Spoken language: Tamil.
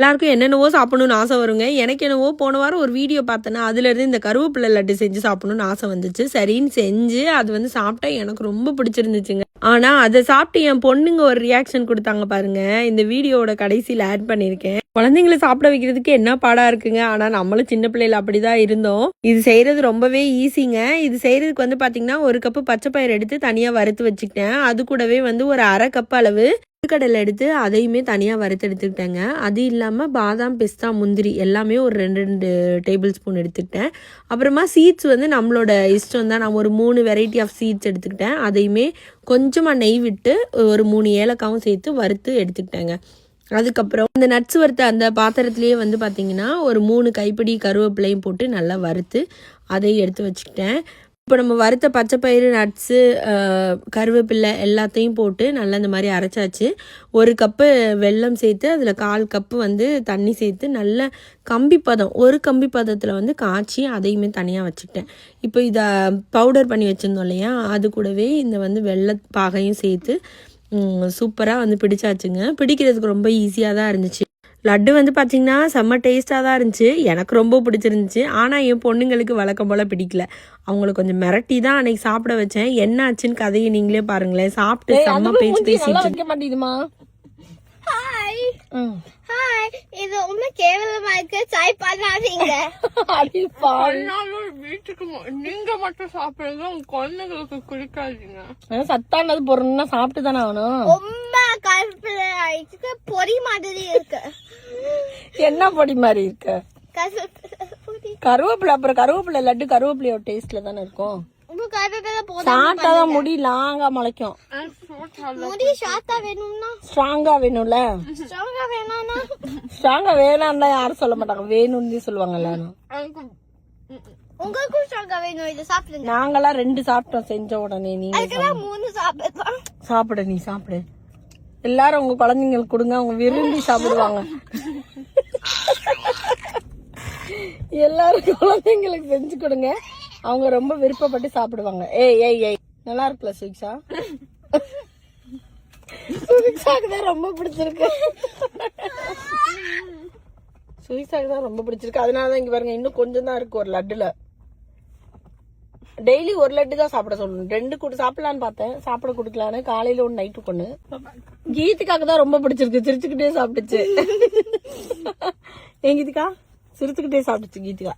எல்லாருக்கும் என்னென்னவோ சாப்பிடணும்னு ஆசை வருங்க. எனக்கு என்னவோ போன வாரம் ஒரு வீடியோ பார்த்தேன்னா அதுலேருந்து இந்த கருவேப்பிலை லட்டு செஞ்சு சாப்பிடணும்னு ஆசை வந்துச்சு. சரின்னு செஞ்சு அது வந்து சாப்பிட்டா எனக்கு ரொம்ப பிடிச்சிருந்துச்சுங்க. ஆனால் அதை சாப்பிட்டு என் பொண்ணுங்க ஒரு ரியாக்ஷன் கொடுத்தாங்க பாருங்க. இந்த வீடியோவோட கடைசியில் ஆட் பண்ணியிருக்கேன். குழந்தைங்களை சாப்பிட வைக்கிறதுக்கு என்ன பாடா இருக்குங்க. ஆனால் நம்மளும் சின்ன பிள்ளைல அப்படிதான் இருந்தோம். இது செய்யறது ரொம்பவே ஈஸிங்க. இது செய்யறதுக்கு வந்து பார்த்தீங்கன்னா 1 கப்பு பச்சை பயிர் எடுத்து தனியாக வறுத்து வச்சுக்கிட்டேன். அது கூடவே வந்து ஒரு 1/2 கப் அளவு கடலை எடுத்து அதையுமே தனியாக வறுத்து எடுத்துக்கிட்டேங்க. அது இல்லாமல் பாதாம், பிஸ்தா, முந்திரி எல்லாமே ஒரு 2 டேபிள் ஸ்பூன் எடுத்துக்கிட்டேன். அப்புறமா சீட்ஸ் வந்து நம்மளோட இஷ்டம் தான். நான் ஒரு 3 வெரைட்டி ஆஃப் சீட்ஸ் எடுத்துக்கிட்டேன். அதையுமே கொஞ்சமாக நெய் விட்டு ஒரு 3 ஏலக்காவும் சேர்த்து வறுத்து எடுத்துக்கிட்டேங்க. அதுக்கப்புறம் இந்த நட்ஸ் வறுத்த அந்த பாத்திரத்துலேயே வந்து பார்த்திங்கன்னா ஒரு 3 கைப்பிடி கருவேப்பிலையும் போட்டு நல்லா வறுத்து அதையும் எடுத்து வச்சுக்கிட்டேன். இப்போ நம்ம வறுத்த பச்சை பயிறு, நட்ஸு, கருவேப்பிலை எல்லாத்தையும் போட்டு நல்லா இந்த மாதிரி அரைச்சாச்சு. 1 கப்பு வெல்லம் சேர்த்து அதில் 1/4 கப்பு வந்து தண்ணி சேர்த்து நல்ல கம்பி பதம், ஒரு கம்பி பதத்தில் வந்து காய்ச்சி அதையுமே தனியாக வச்சுக்கிட்டேன். இப்போ இதை பவுடர் பண்ணி வச்சுருந்தோம் இல்லையா, அது கூடவே இந்த வந்து வெள்ளை பாகையும் சேர்த்து சூப்பராக வந்து பிடிச்சாச்சுங்க. பிடிக்கிறதுக்கு ரொம்ப ஈஸியாக தான் இருந்துச்சு. லட்டு வந்து பார்த்திங்கன்னா செம்ம டேஸ்ட்டாக தான் இருந்துச்சு. எனக்கு ரொம்ப பிடிச்சிருந்துச்சு. ஆனால் என் பொண்ணுங்களுக்கு வழக்கம் போல் பிடிக்கல. அவங்களை கொஞ்சம் மிரட்டி தான் அன்னைக்கு சாப்பிட வச்சேன். என்ன ஆச்சுன்னு கதையை நீங்களே பாருங்களேன். சாப்பிட்டு செம்ம பேச்சு பேசிட்டு மாட்டேங்குதுமா. ஹாய் ஹாய், இது ரொம்ப கேவலமா இருக்கு. சாய் பண்ணாதீங்க. வீட்டுக்கு நீங்க மட்டும் சாப்பிடுங்க, உங்க குழந்தைங்களுக்கு குடிக்காதீங்க. சத்தானது பொருள்னா சாப்பிட்டு தானே ஆகணும். ரொம்ப கருவேப்பிலை பொடி மாதிரி இருக்கு. என்ன பொடி மாதிரி இருக்கு? கருவேப்பிலை. அப்புறம் கருவேப்பிலை லட்டு கருவேப்பிலையோட டேஸ்ட்ல தானே இருக்கும். சாப்பிட்டாதான் முடி லாங்கா முளைக்கும். முடி ஷார்ட்டா வேணும்னா ஸ்ட்ராங்கா வேணும்ல. ஸ்ட்ராங்கா வேணானா ஸ்ட்ராங்கா வேணாம்னா யாரும் சொல்ல மாட்டாங்க, வேணும்னு சொல்லுவாங்க எல்லாரும். உங்களுக்கும் ஸ்ட்ராங்கா வேணும். இது சாப்பிடுங்க. நாங்கெல்லாம் 2 சாப்பிட்டோம் செஞ்ச உடனே. நீங்க 3 சாப்பிடலாம். சாப்பிடு, நீ சாப்பிடு. எல்லாரும் உங்க குழந்தைங்களுக்கு கொடுங்க, அவங்க விரும்பி சாப்பிடுவாங்க. எல்லாரும் குழந்தைங்களுக்கு செஞ்சு கொடுங்க, அவங்க ரொம்ப விருப்பப்பட்டு சாப்பிடுவாங்க. ஏய் நல்லா இருக்குல்ல சுவிக்ஷா? சுவிக்ஷாக்கு தான் ரொம்ப பிடிச்சிருக்கு. சுவிக்ஷாக்கு தான் ரொம்ப பிடிச்சிருக்கு. அதனாலதான் இங்க பாருங்க, இன்னும் கொஞ்சம் தான் இருக்கு ஒரு லட்டுல. டெய்லி ஒரு லட்டு தான் சாப்பிட சொல்லணும். 2 கூட சாப்பிடலான்னு பார்த்தேன், சாப்பிட கொடுக்கலான்னு. காலையில 1, நைட்டு 1. கீதிக்காக்கு தான் ரொம்ப பிடிச்சிருக்கு, சிரிச்சுக்கிட்டே சாப்பிட்டுச்சு. ஏன் கீதிகா? சிரிச்சுக்கிட்டே சாப்பிட்டுச்சு கீதிகா.